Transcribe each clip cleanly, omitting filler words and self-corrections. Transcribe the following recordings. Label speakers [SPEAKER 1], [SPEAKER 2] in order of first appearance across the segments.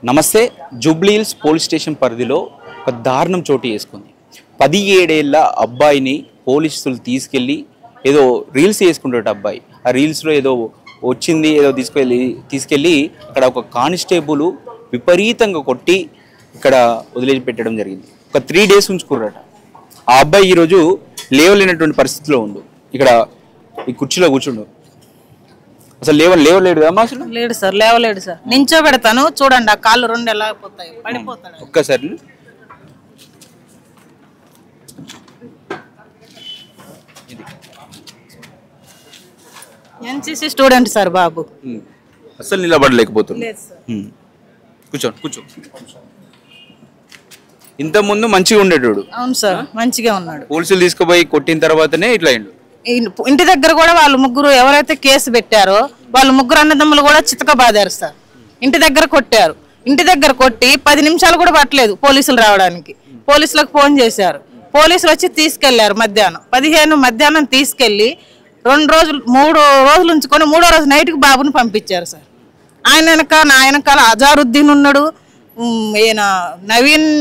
[SPEAKER 1] నమస్తే. Jubilee Hills police station పరిధిలో ఒక దారుణం చోటు చేసుకుంది. 17 ఏళ్ల అబ్బాయిని పోలీసులు తీసుకెళ్ళి ఏదో రీల్స్ చేసుకుంటాడు అబ్బాయి. ఆ రీల్స్లో ఏదో వచ్చింది ఏదో తీసుకెళ్ళి అక్కడ ఒక కానిస్టేబుల్ విపరీతంగా కొట్టి ఇక్కడ వదిలేసి పెట్టడం జరిగింది. ఒక 3 days ఉంచుకున్నారట. ఆ అబ్బాయి ఈరోజు లేవలేనటువంటి పరిస్థితిలో ఉండు. ఇక్కడ ఈ కుర్చీలో కూర్చుండు. అసలు లేవలేడు కదా అసలు?
[SPEAKER 2] లేడు సార్, లేవలేడు సార్. నించో పెడతాను చూడండి, ఆ కాళ్ళు 2 ఎలా పోతాయి, పడిపోతాడు.
[SPEAKER 1] ఒక్కసారి
[SPEAKER 2] ఎన్సీసీ స్టూడెంట్ సార్ బాబు.
[SPEAKER 1] అసలు నిలబడలేకపోతుంది. కూర్చో. ఇంత ముందు మంచిగా ఉండేటోడు.
[SPEAKER 2] అవును సార్, మంచిగా ఉన్నాడు.
[SPEAKER 1] పోలీసులు తీసుకుపోయి కొట్టిన తర్వాతనే ఇట్లా అయిండు.
[SPEAKER 2] ఇంటి దగ్గర కూడా వాళ్ళు ముగ్గురు ఎవరైతే కేసు పెట్టారో వాళ్ళు ముగ్గురు అన్నదమ్ములు కూడా చితకబాదారు సార్. ఇంటి దగ్గర కొట్టారు. ఇంటి దగ్గర కొట్టి 10 నిమిషాలు కూడా పట్టలేదు పోలీసులు రావడానికి. పోలీసులకు ఫోన్ చేశారు. పోలీసులు వచ్చి తీసుకెళ్లారు. మధ్యాహ్నం 15 మధ్యాహ్నం తీసుకెళ్లి 3 రోజులు ఉంచుకొని 3వ రోజు నైట్కి బాబుని పంపించారు సార్. ఆయన వెనకాల అజారుద్దీన్ ఉన్నాడు, ఈయన నవీన్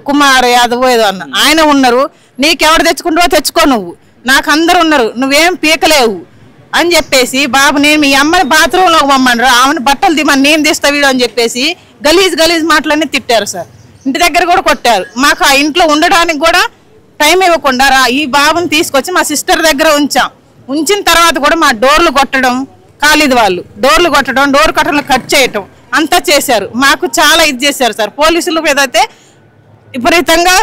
[SPEAKER 2] కుమార్ యాదవ్ ఏదో అన్న ఆయన ఉన్నారు. నీకెవరు తెచ్చుకుంటావో తెచ్చుకో, నాకు అందరు ఉన్నారు, నువ్వేం పీకలేవు అని చెప్పేసి బాబు నేను మీ అమ్మని బాత్రూంలోకి పంపండి, ఆమెను బట్టలు దిమని నేను తీస్తా వీడు అని చెప్పేసి గలీజ్ మాటలన్నీ తిట్టారు సార్. ఇంటి దగ్గర కూడా కొట్టారు. మాకు ఆ ఇంట్లో ఉండడానికి కూడా టైం ఇవ్వకుండా ఈ బాబుని తీసుకొచ్చి మా సిస్టర్ దగ్గర ఉంచిన తర్వాత కూడా మా డోర్లు కొట్టడం, ఖాళీది వాళ్ళు డోర్లు కొట్టడం, డోర్ కట్టలు కట్ చేయటం అంతా చేశారు. మాకు చాలా ఇది చేశారు సార్. పోలీసులు మీద అయితే విపరీతంగా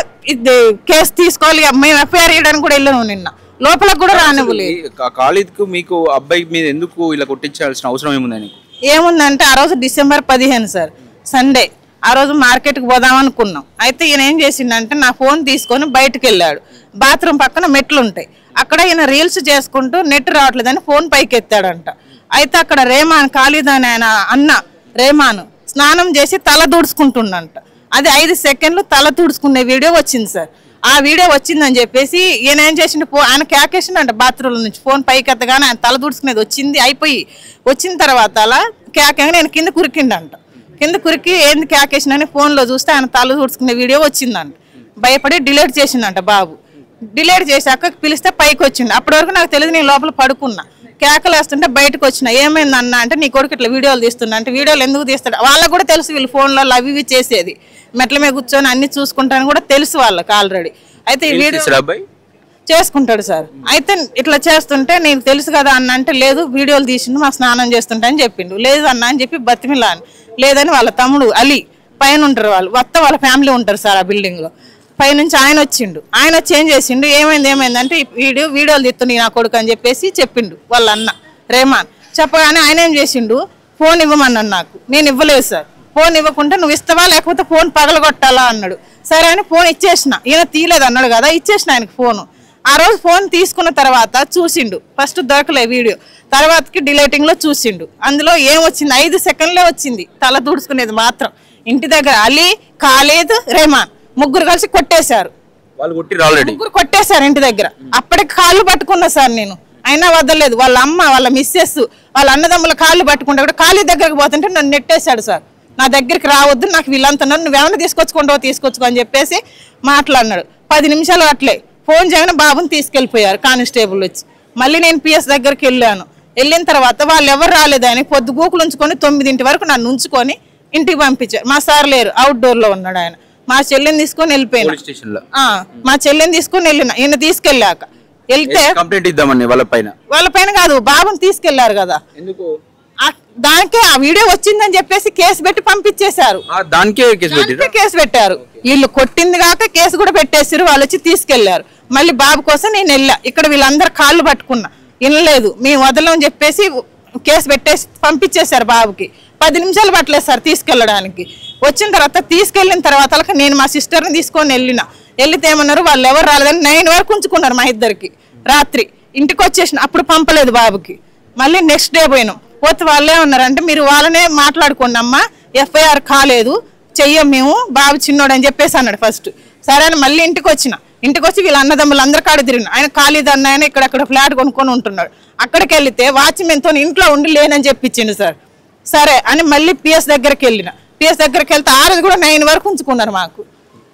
[SPEAKER 2] కేసు తీసుకోవాలి, మేము ఎఫ్ఐఆర్ ఇవ్వడానికి కూడా వెళ్ళాను. నిన్న లోపలకు కూడా రానివ్వలేదు.
[SPEAKER 1] ఖాళీద్కు మీకు అబ్బాయి మీద ఎందుకు ఇలా కొట్టించాల్సిన అవసరం ఏముందని?
[SPEAKER 2] ఏముందంటే ఆ రోజు డిసెంబర్ 15 సార్, సండే. ఆ రోజు మార్కెట్కి పోదాం అనుకున్నాం. అయితే ఈయన ఏం చేసిండంటే నా ఫోన్ తీసుకొని బయటకు వెళ్ళాడు. బాత్రూమ్ పక్కన మెట్లు ఉంటాయి, అక్కడ ఈయన రీల్స్ చేసుకుంటూ నెట్ రావట్లేదని ఫోన్ పైకి ఎత్తాడంట. అయితే అక్కడ రేమాన్ ఖాళీద్ అని ఆయన అన్న రేమాన్ స్నానం చేసి తల దూడ్చుకుంటుండంట. అది 5 సెకండ్లు తల తుడుచుకునే వీడియో వచ్చింది సార్. ఆ వీడియో వచ్చిందని చెప్పేసి ఈయన ఏం చేసిండు, ఆయన కేకేసిండంట బాత్రూమ్ నుంచి. ఫోన్ పైకి ఎత్తగానే ఆయన తల తుడుచుకునేది వచ్చింది. వచ్చిన తర్వాత అలా కేకేగా నేను కింద కురికిండంట. కింద కురికి ఏంది కేకేసిందని ఫోన్లో చూస్తే ఆయన తల తుడుచుకునే వీడియో వచ్చిందంట. భయపడి డిలీట్ చేసిండంట బాబు. డిలీట్ చేశాక పిలిస్తే పైకి వచ్చిండు. అప్పటి వరకు నాకు తెలియదు, నేను లోపల పడుకున్నా. కేకలు వేస్తుంటే బయటకు వచ్చిన. ఏమైంది అన్న అంటే నీ కొడుకు ఇట్లా వీడియోలు తీస్తున్నా అంటే, వీడియోలు ఎందుకు తీస్తాడు వాళ్ళకు కూడా తెలుసు, వీళ్ళు ఫోన్లో అవి ఇవి చేసేది, మెట్ల మీద కూర్చొని అన్ని చూసుకుంటాను కూడా తెలుసు వాళ్ళకి ఆల్రెడీ. అయితే ఈ వీడియో చేసుకుంటాడు సార్. అయితే ఇట్లా చేస్తుంటే నీకు తెలుసు కదా అన్న అంటే, లేదు వీడియోలు తీసిండు మా స్నానం చేస్తుంటా అని చెప్పిండు. లేదు అన్న అని చెప్పి బతిమిలాని. లేదని వాళ్ళ తమ్ముడు అలీ పైన ఉంటారు, వాళ్ళ ఫ్యామిలీ ఉంటారు సార్ ఆ బిల్డింగ్లో. పైనుంచి ఆయన వచ్చిండు. ఆయన వచ్చి ఏం చేసిండు, ఏమైందంటే వీడియోలు తీస్తుంది నా కొడుకు అని చెప్పేసి చెప్పిండు వాళ్ళ అన్న రేమాన్. చెప్పగానే ఆయన ఏం చేసిండు, ఫోన్ ఇవ్వమన్నాడు నాకు. నేను ఇవ్వలేదు సార్. ఫోన్ ఇవ్వకుండా నువ్వు ఇస్తావా లేకపోతే ఫోన్ పగలగొట్టాలా అన్నాడు. సరే అని ఫోన్ ఇచ్చేసిన. ఈయన తీయలేదు అన్నాడు కదా, ఇచ్చేసిన ఆయనకు ఫోను. ఆ రోజు ఫోన్ తీసుకున్న తర్వాత చూసిండు. ఫస్ట్ దొరకలే వీడియో, తర్వాతకి డిలీటింగ్లో చూసిండు. అందులో ఏం వచ్చింది, 5 సెకండ్లే వచ్చింది తల తుడుచుకునేది మాత్రం. ఇంటి దగ్గర అలీ, ఖాళీద్, రేమాన్ ముగ్గురు కలిసి కొట్టేశారు. ముగ్గురు కొట్టేశారు ఇంటి దగ్గర. అప్పటికి కాళ్ళు పట్టుకున్నా సార్ నేను, అయినా వదలలేదు. వాళ్ళ అమ్మ, వాళ్ళ మిస్సెస్, వాళ్ళ అన్నదమ్ముల కాళ్ళు పట్టుకుంటే కూడా ఖాళీ దగ్గరకు పోతుంటే నన్ను నెట్టేశాడు సార్. నా దగ్గరికి రావద్దు, నాకు వీళ్ళంతా నువ్వేమైనా తీసుకొచ్చుకో అని చెప్పేసి మాట్లాడినాడు. 10 నిమిషాలు అట్లే ఫోన్ చేయగానే బాబుని తీసుకెళ్ళిపోయారు కానిస్టేబుల్ వచ్చి. మళ్ళీ నేను పిఎస్ దగ్గరికి వెళ్ళిన తర్వాత వాళ్ళు ఎవరు రాలేదని పొద్దు గూకులు ఉంచుకొని 9 వరకు నన్ను ఉంచుకొని ఇంటికి పంపించారు. మా సార్ లేరు, అవుట్డోర్ లో ఉన్నాడు ఆయన. మా చెల్లిని తీసుకొని వెళ్ళిపోయినా. మా చెల్లిని తీసుకొని వెళ్ళిన. ఈయన తీసుకెళ్ళాక వెళ్తే వాళ్ళ పైన కాదు, బాబుని తీసుకెళ్లారు కదా, దానికే ఆ వీడియో వచ్చిందని చెప్పేసి కేసు పెట్టి పంపించేశారు. కేసు పెట్టారు. వీళ్ళు కొట్టింది కాక కేసు కూడా పెట్టేసారు. వాళ్ళు వచ్చి తీసుకెళ్లారు. మళ్ళీ బాబు కోసం నేను వెళ్ళా. ఇక్కడ వీళ్ళందరూ కాళ్ళు పట్టుకున్నా, వినలేదు. మేము వదలని చెప్పేసి కేసు పెట్టేసి పంపించేశారు బాబుకి. 10 నిమిషాలు పట్టలేదు సార్ తీసుకెళ్ళడానికి. వచ్చిన తర్వాత తీసుకెళ్ళిన తర్వాత నేను మా సిస్టర్ని తీసుకొని వెళ్తే ఏమన్నారు, వాళ్ళు ఎవరు రాలేదని 9 వరకు ఉంచుకున్నారు మా ఇద్దరికి. రాత్రి ఇంటికి వచ్చేసిన. అప్పుడు పంపలేదు బాబుకి. మళ్ళీ నెక్స్ట్ డే పోయినాం. పోతే వాళ్ళే ఉన్నారంటే, మీరు వాళ్ళనే మాట్లాడుకోండి అమ్మా, ఎఫ్ఐఆర్ కాలేదు, చెయ్యం మేము, బాబు చిన్నోడు అని చెప్పేసి అన్నాడు ఫస్ట్. సరే అని మళ్ళీ ఇంటికి వచ్చి వీళ్ళ అన్నదమ్ములు అందరి కాడ తిరిగిన. ఆయన ఖాళీద్ అన్న ఆయన ఇక్కడ ఫ్లాట్ కొనుక్కొని ఉంటున్నాడు. అక్కడికి వెళ్తే వాచ్మెన్తో ఇంట్లో ఉండి లేనని చెప్పించిండు సార్. సరే అని మళ్ళీ పిఎస్ దగ్గరికి వెళ్ళిన. పిఎస్ దగ్గరికి వెళ్తే ఆ రోజు కూడా 9 వరకు ఉంచుకున్నారు. మాకు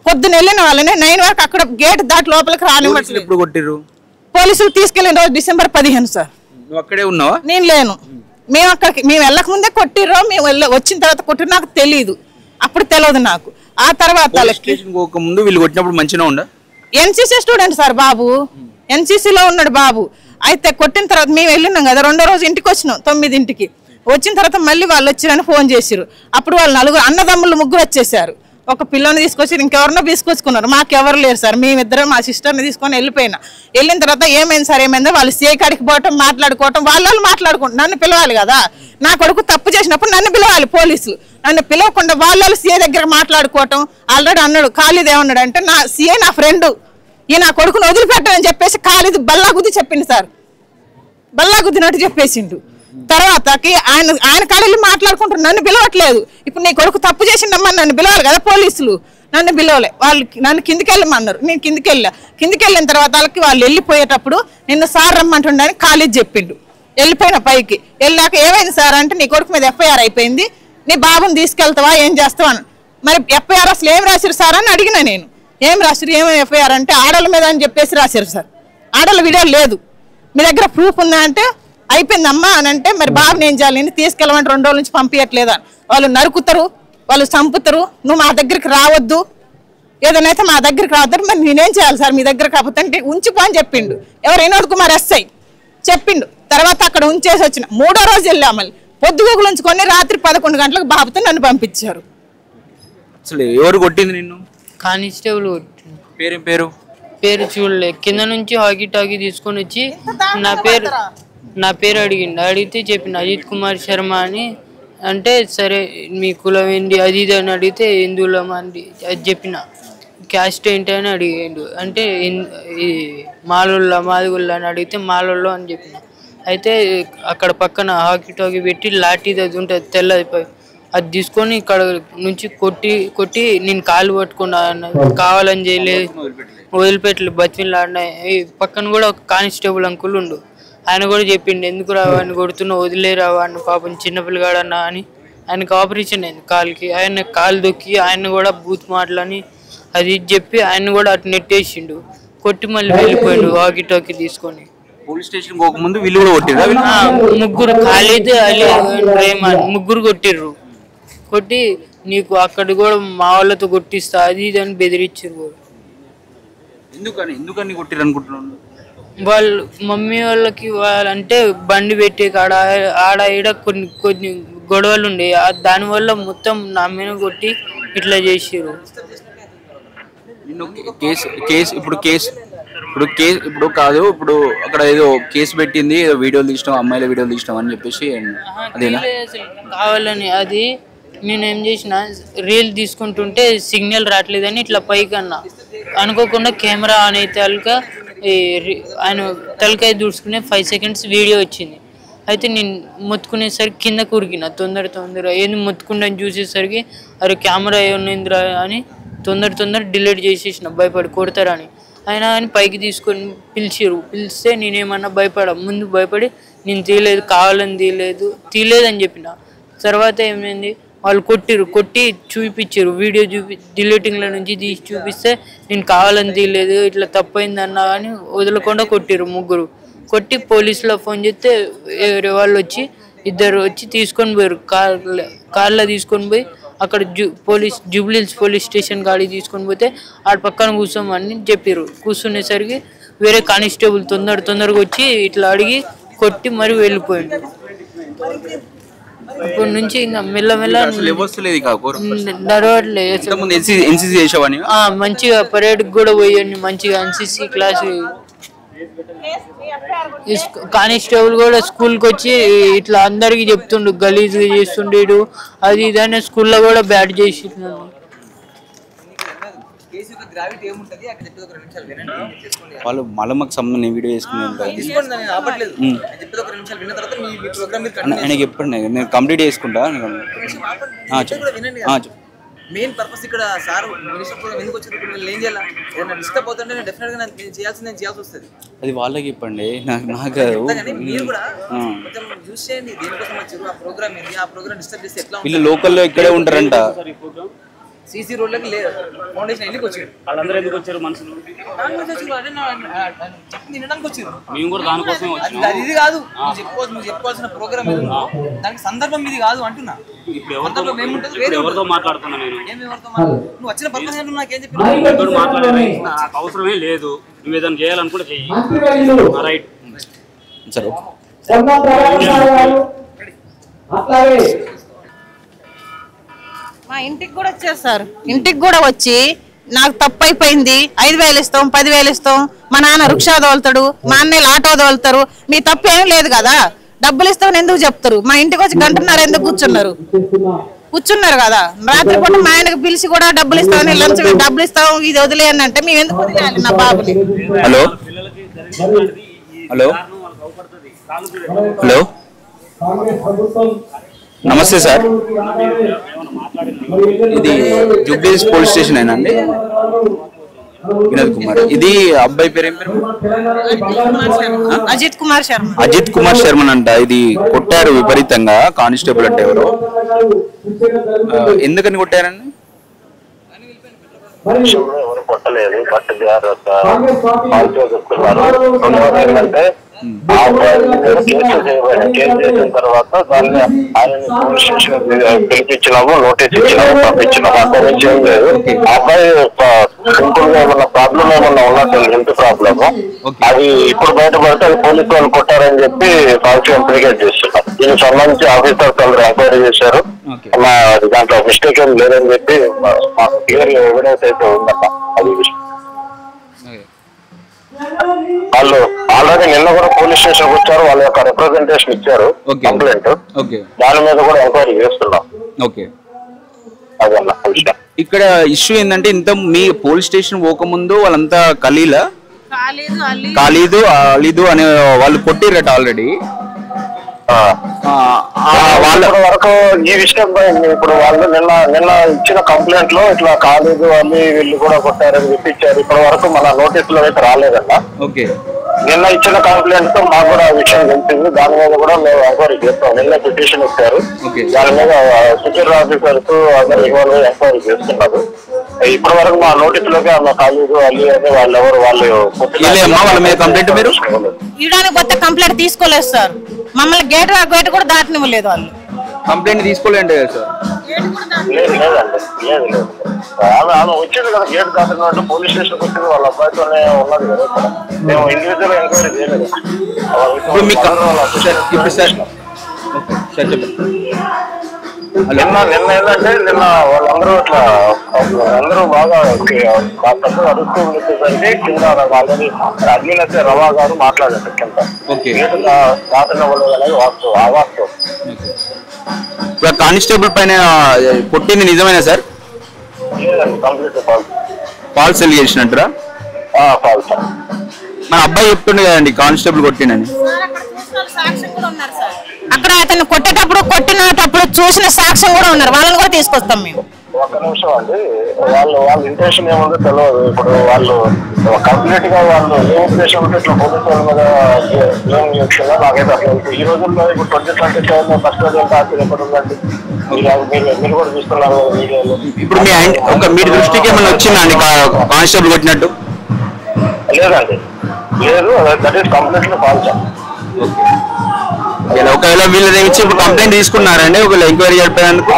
[SPEAKER 2] పొద్దున వెళ్ళిన వాళ్ళని 9 వరకు అక్కడ గేట్ దాటి లోపలికి రానివ్వట్లేదు.
[SPEAKER 1] ఎప్పుడు కొట్టిర్రు?
[SPEAKER 2] పోలీసులు తీసుకెళ్లిన రోజు డిసెంబర్ 15 సార్.
[SPEAKER 1] నువ్వు అక్కడే ఉన్నావా?
[SPEAKER 2] నేను లేను. మేము వెళ్ళక ముందే కొట్టిర్రో మేము వచ్చిన తర్వాత కొట్టిరు నాకు తెలియదు, అప్పుడు తెలియదు నాకు. ఆ తర్వాత
[SPEAKER 1] ముందు వీళ్ళు కొట్టినప్పుడు మంచిగా ఉండ
[SPEAKER 2] ఎన్సీసీ స్టూడెంట్ సార్ బాబు, ఎన్సీసీలో ఉన్నాడు బాబు. అయితే కొట్టిన తర్వాత మేము వెళ్ళినాం కదా, 2వ రోజు ఇంటికి వచ్చినాం 9ంటికి. వచ్చిన తర్వాత మళ్ళీ వాళ్ళు వచ్చిరని ఫోన్ చేసిరు. అప్పుడు వాళ్ళు 4 అన్నదమ్ములు 3 వచ్చేసారు. ఒక పిల్లని తీసుకొచ్చి ఇంకెవరినో తీసుకొచ్చుకున్నారు. మాకెవరు లేరు సార్, మేమిద్దరం మా సిస్టర్ని తీసుకొని వెళ్ళిపోయినా. వెళ్ళిన తర్వాత ఏమైంది సార్ ఏమైందో వాళ్ళు కాడికి పోవటం మాట్లాడుకోవటం, వాళ్ళు మాట్లాడుకుంటారు. నన్ను పిలవాలి కదా, నా కొడుకు తప్పు చేసినప్పుడు నన్ను పిలవాలి పోలీసులు. నన్ను పిలవకుండా వాళ్ళు సీఏ దగ్గర మాట్లాడుకోవటం. ఆల్రెడీ అన్నాడు ఖాళీది ఏమన్నాడు అంటే, నా సీఏ నా ఫ్రెండ్, ఈ నా కొడుకును వదిలిపెట్టని చెప్పేసి ఖాళీది బల్లా గుద్ది చెప్పింది సార్, బల్లా గుద్దినట్టు చెప్పేసిండు. తర్వాతకి ఆయన కాడెళ్ళి మాట్లాడుకుంటారు, నన్ను పిలవట్లేదు. ఇప్పుడు నీ కొడుకు తప్పు చేసిండమ్మా నన్ను పిలవాలి కదా పోలీసులు, నన్ను పిలవలే. వాళ్ళు నన్ను కిందికి వెళ్ళమన్నారు, నేను కిందికి వెళ్ళిన తర్వాత వాళ్ళకి వాళ్ళు వెళ్ళిపోయేటప్పుడు నిన్ను సార్ రమ్మంటుండని కాలేజ్ చెప్పిండు. వెళ్ళిపోయిన పైకి వెళ్ళాక ఏమైంది సార్ అంటే, నీ కొడుకు మీద ఎఫ్ఐఆర్ అయిపోయింది, నీ బాబుని తీసుకెళ్తావా ఏం చేస్తావా అని. మరి ఎఫ్ఐఆర్ అసలు ఏం రాసిరు సార్ అని అడిగిన నేను. ఏం రాసిరు, ఏమైనా ఎఫ్ఐఆర్ అంటే ఆడల మీద అని చెప్పేసి రాశారు సార్. ఆడల వీడియో లేదు, మీ దగ్గర ప్రూఫ్ ఉందా అంటే అయిపోయిందమ్మా అని అంటే, మరి బాబుని ఏం చేయాలి, నేను తీసుకెళ్ళమంటే 2 రోజుల నుంచి పంపించట్లేదు అని. వాళ్ళు నరుకుతారు, వాళ్ళు చంపుతారు, నువ్వు మా దగ్గరికి రావద్దు, ఏదైనా మా దగ్గరికి రావద్దు. మరి నేనేం చేయాలి సార్ మీ దగ్గర కాకపోతే అంటే ఉంచిపో అని చెప్పిండు. ఎవరు వినోద్ కుమార్ ఎస్ఐ చెప్పిండు. తర్వాత అక్కడ ఉంచేసి వచ్చిన 3వ రోజు వెళ్ళా, మళ్ళీ పొద్దుగూకులు ఉంచుకొని రాత్రి 11 గంటలకు బాబుతో నన్ను పంపించారు.
[SPEAKER 1] అసలు ఎవరు కొట్టింది నిన్ను?
[SPEAKER 3] కానిస్టేబుల్ కొట్టింది.
[SPEAKER 1] పేరు
[SPEAKER 3] చూడలే, కింద నుంచి హాకీ టాకీ తీసుకొని వచ్చి నా పేరు అడిగితే చెప్పిన అజిత్ కుమార్ శర్మ అని. అంటే సరే మీ కులం ఏంటి అది ఇది అని అడిగితే హిందువులం అని అది చెప్పిన. క్యాస్ట్ ఏంటి అని అడిగిండు, అంటే మాలోళ్ళ అని అడిగితే మాలోళ్ళు అని చెప్పిన. అయితే అక్కడ పక్కన హాకీ టాకీ పెట్టి లాఠీది అది ఉంటుంది తెల్లది, అది తీసుకొని ఇక్కడ నుంచి కొట్టి నేను కాలు పట్టుకున్నా, కావాలని చేయలేదు, వదిలిపెట్టలేదు, బతిమిలాడినా. పక్కన కూడా ఒక కానిస్టేబుల్ అంకుల్ ఉండు, ఆయన కూడా చెప్పిండు ఎందుకు రావాడిని కొడుతున్నావు, వదిలేరావాడిని పాపం చిన్నపిల్లగాడన్నా అని. ఆయనకు ఆపరేషన్ అయింది కాలుకి, ఆయన కాలు దొక్కి ఆయన కూడా బూత్ మాటలని అది చెప్పి ఆయన కూడా అటు నెట్టేసిండు, కొట్టి మళ్ళీ వెళ్ళిపోయాడు వాకి టాకీ తీసుకొని.
[SPEAKER 1] పోలీస్ స్టేషన్ పోకముందు వీళ్ళు కూడా కొట్టిర్రు.
[SPEAKER 3] 3 ఖాళీద్ అలీ రేమాన్ 3 కొట్టిర్రు. కొట్టి నీకు అక్కడ కూడా మా వాళ్ళతో కొట్టిస్తా అది ఇది అని బెదిరించారు.
[SPEAKER 1] ఎందుకని కొట్టిర్రు అనుకుంటున్నాను?
[SPEAKER 3] వాళ్ళు మమ్మీ వాళ్ళకి వాళ్ళంటే బండి పెట్టే కాడ ఆడ ఈడ కొన్ని గొడవలు ఉండే, దానివల్ల మొత్తం నా మీద కొట్టి ఇట్లా చేసారు.
[SPEAKER 1] ఇప్పుడు కాదు, ఇప్పుడు అక్కడ ఏదో కేసు పెట్టింది, ఏదో వీడియోలు తీసినాం, అమ్మాయిల వీడియోలు తీసినాం అని చెప్పేసి అదేనా
[SPEAKER 3] కావాలని. అది నేనేం చేసిన, రీల్ తీసుకుంటుంటే సిగ్నల్ రావట్లేదని ఇట్లా పైకి అన్నా, అనుకోకుండా కెమెరా ఆన్ అయితే ఆయన తలకాయ దూడ్చుకునే 5 సెకండ్స్ వీడియో వచ్చింది. అయితే నేను మొత్తుకునేసరికి కింద కురికిన తొందర ఏంది మొత్తుకుంటాను చూసేసరికి అరే కెమెరా ఏముందిరా అని తొందర డిలీట్ చేసేసిన, భయపడి కొడతారని. అయినా కానీ పైకి తీసుకొని పిలిస్తే నేనేమన్నా ముందు భయపడి నేను తీయలేదు, కావాలని తీయలేదని చెప్పిన. తర్వాత ఏమైంది, వాళ్ళు కొట్టి చూపించారు, వీడియో డిలీటింగ్లో నుంచి తీసి చూపిస్తే నేను కావాలని తీయలేదు ఇట్లా తప్పైంది అన్నా కానీ వదలకుండా కొట్టిరు 3. కొట్టి పోలీసులో ఫోన్ చేస్తే వేరే వాళ్ళు వచ్చి 2 వచ్చి తీసుకొని పోయారు, కార్లో తీసుకొని పోయి అక్కడ జూబ్లీహిల్స్ పోలీస్ స్టేషన్ గాడి తీసుకొని పోతే ఆడ పక్కన కూర్చోమని చెప్పారు. కూర్చునేసరికి వేరే కానిస్టేబుల్ తొందరగా వచ్చి ఇట్లా అడిగి కొట్టి మరి వెళ్ళిపోయింది. అప్పటి నుంచి ఇంకా మెల్లమెల్ల నడవట్లేదు. మంచిగా పరేడ్కి కూడా పోయండి, మంచిగా ఎన్సీసీ క్లాస్. కానిస్టేబుల్ కూడా స్కూల్కి వచ్చి ఇట్లా అందరికి చెప్తుండు, గలీజ్గా చేస్తుండేడు అది ఇదనే స్కూల్లో కూడా బ్యాట్ చేసి.
[SPEAKER 1] వాళ్ళు మళ్ళీ సంబంధం వీడియో ఆయనకి చెప్పండి, నేను కంప్లీట్ చేసుకుంటా.
[SPEAKER 4] మెయిన్ పర్పస్ ఇక్కడ సార్ మినిస్టర్ ప్రోగ్రామ్ ఎందుకు వచ్చింది? ఇప్పుడు నేను ఏం చేయాలి? ఏదైనా డిస్టర్బ్ అవుతుంటే నేను డెఫినెట్గా నేను చేయాల్సి వస్తుంది.
[SPEAKER 1] అది వాళ్ళకి చెప్పండి, నాకు
[SPEAKER 4] కానీ మీరు కూడా కొంచెం యూస్ చేయండి. దేనికోసం వచ్చారు, ఆ ప్రోగ్రామ్ ఏంటి, ఆ ప్రోగ్రామ్ డిస్టర్బ్ చేస్తే ఎట్లా
[SPEAKER 1] వీళ్ళు లోకల్లో ఇక్కడే ఉంటారంట.
[SPEAKER 4] సీసీ రోడ్లకి ఫౌండేషన్ ఎందుకు వచ్చారు?
[SPEAKER 5] వాళ్ళందరూ ఎందుకు వచ్చారు? మనుషులు
[SPEAKER 4] తినడానికి వచ్చారు.
[SPEAKER 5] మేము కూడా దానికోసం
[SPEAKER 4] అది ఇది కాదు, నువ్వు చెప్పుకోవాల్సిన ప్రోగ్రామ్ ఏది ఉందో దానికి సందర్భం ఇది కాదు అంటున్నా. సందర్భం ఏముంటుంది? వేరే
[SPEAKER 5] ఎవరితో మాట్లాడుతున్నా నేను?
[SPEAKER 4] నువ్వు వచ్చిన పర్పస్ ఏంటో నాకేం చెప్పి
[SPEAKER 5] మాట్లాడే నాకు అవసరమే లేదు. నువ్వు ఏదైనా చేయాలనుకుంటే చెయ్యి. రైట్
[SPEAKER 1] సరే.
[SPEAKER 2] మా ఇంటికి కూడా వచ్చారు సార్. ఇంటికి కూడా వచ్చి నాకు తప్పు అయిపోయింది, 5,000 ఇస్తాం, 10,000 ఇస్తాం, మా నాన్న రిక్షా తోలుతాడు, మా అన్నయ్యలు ఆటో తోలుతారు, మీ తప్పు ఏం లేదు కదా, డబ్బులు ఇస్తామని ఎందుకు చెప్తారు? మా ఇంటికి వచ్చి గంటన్నర ఎందుకు కూర్చున్నారు కదా. రాత్రిపూట మా ఆయనకు పిలిచి కూడా డబ్బులు ఇస్తామని లంచం, డబ్బులు ఇస్తాం, ఇది వదిలేయని అంటే మేము ఎందుకు వదిలేయాలి నా బాబుని?
[SPEAKER 1] హలో హలో హలో నమస్తే సార్, ఇది జూబ్లీహిల్స్ పోలీస్ స్టేషన్ ఏనండి? వినోద్ కుమార్. ఇది అబ్బాయి పేరు ఏం పేరు?
[SPEAKER 2] అజిత్ కుమార్ శర్మ.
[SPEAKER 1] అజిత్ కుమార్ శర్మన్ అంట. ఇది కొట్టారు విపరీతంగా కానిస్టేబుల్ అంటే ఎవరో. ఎందుకని కొట్టారండి?
[SPEAKER 6] ఎవరు కొట్టలేదు, బట్ ఏంటంటే కేసు చేసిన తర్వాత దాన్ని ఆయన పోలీస్ స్టేషన్ పిలిపించినాము, నోటీస్ ఇచ్చినాము, పంపించినాము. అక్కడ నుంచి ఏం లేదు. అబ్బాయి సింపుల్ గా ఏమన్నా ప్రాబ్లం ఏమన్నా ఉన్నట్టు హెల్త్ ప్రాబ్లమ్, అది ఇప్పుడు బయటపడితే అది పోలీసు వాళ్ళు కొట్టారని చెప్పి ఫాల్స్ ఇంప్లికేట్ చేస్తున్నాం. దీనికి సంబంధించి ఆఫీసర్స్ అందరూ ఎంక్వైరీ చేశారు. దాంట్లో మిస్టేక్ ఏం లేదని చెప్పి మాకు క్లియర్ ఎవిడెన్స్ అయితే ఉందన్న. అది వాళ్ళు ఆల్రెడీ నిన్న కూడా పోలీస్ స్టేషన్ వచ్చారు, వాళ్ళ యొక్క రిప్రజెంటేషన్ ఇచ్చారు, కంప్లైంట్. దాని మీద కూడా ఎంక్వైరీ చేస్తున్నాం. అదన్న విషయం.
[SPEAKER 1] ఇక్కడ ఇష్యూ ఏంటంటే, ఇంత మీ పోలీస్ స్టేషన్ పోకముందు వాళ్ళంతా ఖాళీదు అలీదు అనే వాళ్ళు కొట్టిరట ఆల్రెడీ.
[SPEAKER 6] వాళ్ళ వరకు ఈ విషయం ఇప్పుడు వాళ్ళు నిన్న ఇచ్చిన కంప్లైంట్ లో ఇట్లా కాలేదు అని వీళ్ళు కూడా కొట్టారని చెప్పించారు. ఇప్పటి వరకు మన నోటీస్ లో అయితే రాలేదన్నా. నిన్న ఇచ్చిన కంప్లైంట్ తో మాకు కూడా ఆ విషయం తెలిసింది. దాని మీద కూడా మేము ఎంక్వైరీ చేస్తాం. నిన్న పిటిషన్ ఇచ్చారు, దాని మీద సెక్యూరిటీ ఆఫీసర్స్ అందరూ ఇవాళ ఎంక్వైరీ చేస్తున్నారు. ఇప్పటి వరకు మా నోటీస్ లోకి ఆమె కాలేదు అల్లి అని వాళ్ళు ఎవరు
[SPEAKER 2] కొత్త కంప్లైంట్ తీసుకోలేదు సార్. మమ్మల్ని గేట్ కూడా దాటనివ్వలేదు వాళ్ళు.
[SPEAKER 1] కంప్లైంట్ తీసుకోలేండి కదా సార్?
[SPEAKER 6] లేదండి, ఆమె వచ్చింది కదా గేట్ దాటినట్టు పోలీస్ స్టేషన్కి వచ్చింది. వాళ్ళ అబ్బాయితోనే ఉన్నది కదా. మేము ఇండివిజువల్ ఎంక్వైరీ చేయలేదు. నిన్న ఏంటంటే నిన్న వాళ్ళందరూ ఇట్లా అందరూ బాగా అడుగుతూ ఉండేసరికి కింద ఆల్రెడీ అడ్మిన్ అయితే రవా గారు మాట్లాడారు కింద గేటు దాటిన వాళ్ళు అనేది వాస్తవం.
[SPEAKER 1] కానిస్టేబుల్ పైన కొట్టింది నిజమేనా సార్?
[SPEAKER 6] లేదండి, కంప్లీట్
[SPEAKER 1] ఫాల్స్ ఎలిగేషన్ అంటారా?
[SPEAKER 6] ఫాల్స్.
[SPEAKER 2] మన అబ్బాయి చెప్తుండే కదండి కానిస్టేబుల్ కొట్టిండని. అక్కడ అతను కొట్టినప్పుడు చూసిన సాక్ష్యం కూడా ఉన్నారు. వాళ్ళని కూడా తీసుకొస్తాం మేము.
[SPEAKER 6] ఒక్క నిమిషం అండి, వాళ్ళ ఇంటెన్షన్ ఏముందో తెలియదు. ఇప్పుడు వాళ్ళు కంప్లీట్ గా వాళ్ళు ఏ ఉద్దేశం ఉంటే ఇట్లా పోలీసు వాళ్ళ మీద క్లెయిమ్ చేస్తున్నా నాకైతే అసలు ఈ రోజుల్లో ఇప్పుడు 2027 కస్టోడియల్ టార్చర్ ఎక్కడ ఉందండి? మీరు కూడా చూస్తున్నారు వీడియోలో.
[SPEAKER 1] ఇప్పుడు మీ దృష్టికి ఏమైనా వచ్చిందండి కానిస్టేబుల్ కొట్టినట్టు?
[SPEAKER 6] లేదండి, లేదు. That is completely false.
[SPEAKER 1] ఒకవేళ వీళ్ళు ఇచ్చి ఇప్పుడు కంప్లైంట్ తీసుకున్నారండి? ఒకవేళ ఎంక్వైరీ జరిపేందుకు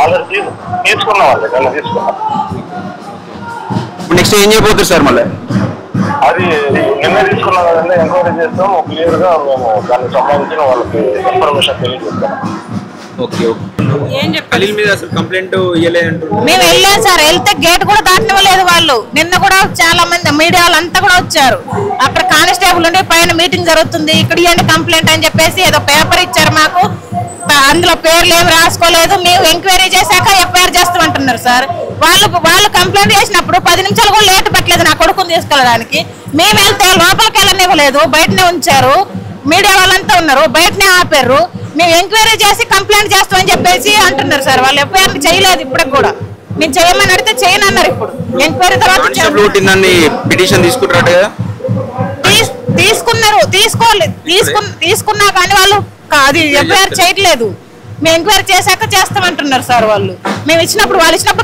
[SPEAKER 6] తీసుకున్నామండి, తీసుకున్నాం.
[SPEAKER 1] ఇప్పుడు నెక్స్ట్ ఏం చేయబోతున్నారు సార్? మళ్ళీ
[SPEAKER 6] అది నిన్న తీసుకున్నాం కదండి, ఎంక్వైరీ చేస్తాం. క్లియర్ గా మేము దానికి సంబంధించిన వాళ్ళకి ఇన్ఫర్మేషన్ తెలియజేస్తాం.
[SPEAKER 2] మేము వెళ్ళాం సార్. వెళ్తే గేట్ కూడా దాటనివ్వలేదు వాళ్ళు. నిన్న కూడా చాలా మంది మీడియా వాళ్ళంతా కూడా వచ్చారు. అక్కడ కానిస్టేబుల్ ఉండి పైన మీటింగ్ జరుగుతుంది, ఇక్కడ ఇవ్వండి కంప్లైంట్ అని చెప్పేసి ఏదో పేపర్ ఇచ్చారు మాకు. అందులో పేర్లు ఏమి రాసుకోలేదు. మేము ఎంక్వైరీ చేశాక ఎఫ్ఐఆర్ చేస్తామంటున్నారు సార్. వాళ్ళు కంప్లైంట్ చేసినప్పుడు 10 నిమిషాలు కూడా లేట్ పెట్టలేదు నా కొడుకుని తీసుకెళ్ళడానికి. మేము వెళ్తే లోపలికి వెళ్ళనివ్వలేదు, బయటనే ఉంచారు. మీడియా వాళ్ళంతా ఉన్నారు, బయటనే ఆపారు. మేము ఎంక్వైరీ చేసి కంప్లైంట్ చేస్తామని చెప్పేసి అంటున్నారు సార్. వాళ్ళు ఎఫ్ఐఆర్ చేయలేదు ఇప్పటికి కూడా. నేను చేయమని అడిగితే చేయను అన్నారు. ఇప్పుడు ఎంక్వైరీ తర్వాత
[SPEAKER 1] పిటిషన్ తీసుకుంటారట కదా,
[SPEAKER 2] తీసుకున్నారు. తీసుకున్నా కానీ వాళ్ళు అది ఎఫ్ఐఆర్ చేయట్లేదు. మేము ఎంక్వైరీ చేశాక చేస్తామంటున్నారు సార్ వాళ్ళు. మేము ఇచ్చినప్పుడు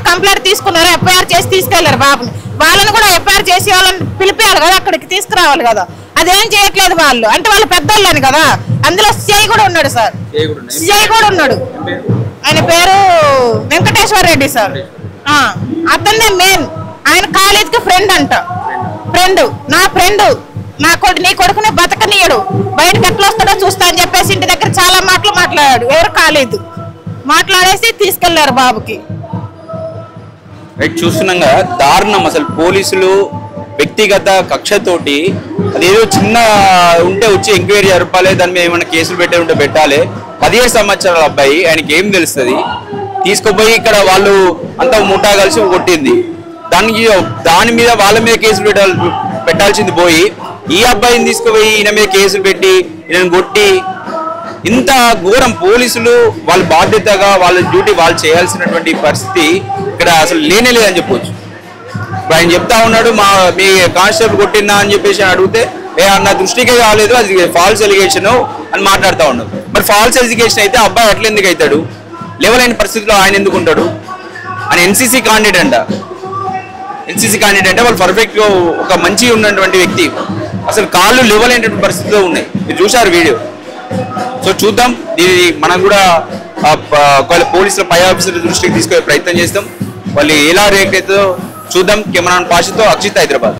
[SPEAKER 2] కంప్లైంట్ తీసుకున్నారు, ఎఫ్ఐఆర్ చేసి తీసుకెళ్లారు బాబుని. వాళ్ళని కూడా ఎఫ్ఐఆర్ చేసి వాళ్ళని పిలిపేయాలి కదా, అక్కడికి తీసుకురావాలి కదా. అదేం చేయట్లేదు వాళ్ళు. అంటే వాళ్ళు పెద్దోళ్ళని కదా. అందులో సిఐ కూడా ఉన్నాడు సార్, సిఐ కూడా ఉన్నాడు. ఆయన పేరు వెంకటేశ్వర రెడ్డి సార్. అతనే మెయిన్. ఆయన కాలేజీకి ఫ్రెండ్ అంట. నా ఫ్రెండ్ నీ కొడుకునే బతకనీయడు, బయటకు ఎట్లా వస్తాడో చూస్తా అని చెప్పేసి ఇంటి దగ్గర చాలా మాటలు మాట్లాడాడు. ఎవరు కాలేదు, మాట్లాడేసి తీసుకెళ్లారు బాబుకి.
[SPEAKER 1] చూస్తున్నాం కదా దారుణం. అసలు పోలీసులు వ్యక్తిగత కక్షతోటి అదేదో చిన్న ఉంటే వచ్చి ఎంక్వైరీ జరపాలి, దాని మీద ఏమైనా కేసులు పెట్టే ఉంటే పెట్టాలి. 17 సంవత్సరాల అబ్బాయి, ఆయనకి ఏం తెలుస్తుంది? తీసుకుపోయి ఇక్కడ వాళ్ళు అంతా ముఠా కలిసి కొట్టింది. దాని మీద వాళ్ళ మీద కేసులు పెట్టాల్సింది పోయి ఈ అబ్బాయిని తీసుకుపోయి ఈయన మీద కేసులు పెట్టి ఈయనను కొట్టి, ఇంత ఘోరం. పోలీసులు వాళ్ళ బాధ్యతగా వాళ్ళ డ్యూటీ వాళ్ళు చేయాల్సినటువంటి పరిస్థితి ఇక్కడ అసలు లేనే లేదని చెప్పొచ్చు. ఇప్పుడు ఆయన చెప్తా ఉన్నాడు, మీ కానిస్టేబుల్ కొట్టిందా అని చెప్పేసి అడిగితే నా దృష్టికే కాలేదు, అది ఫాల్స్ ఎలిగేషన్ అని మాట్లాడుతూ ఉన్నాడు. మరి ఫాల్స్ ఎలిగేషన్ అయితే అబ్బాయి అట్లా ఎందుకు అవుతాడు? లెవెల్ అయిన పరిస్థితిలో ఆయన ఎందుకు ఉంటాడు? ఆయన ఎన్సీసీ క్యాండిడేట్ అంట. ఎన్సీసీ క్యాండిడేట్ అంటే వాళ్ళు పర్ఫెక్ట్ గా ఒక మంచి ఉన్నటువంటి వ్యక్తి. అసలు కాళ్ళు లెవెల్ అయినటువంటి పరిస్థితిలో ఉన్నాయి. మీరు చూశారు వీడియో. సో చూద్దాం, దీన్ని మనం కూడా పోలీసుల పై ఆఫీసర్ దృష్టికి తీసుకునే ప్రయత్నం చేస్తాం. వాళ్ళు ఎలా రియాక్ట్ అవుతుందో చూద్దాం. కెమెరాన్ పాషతో అక్షిత్, హైదరాబాద్.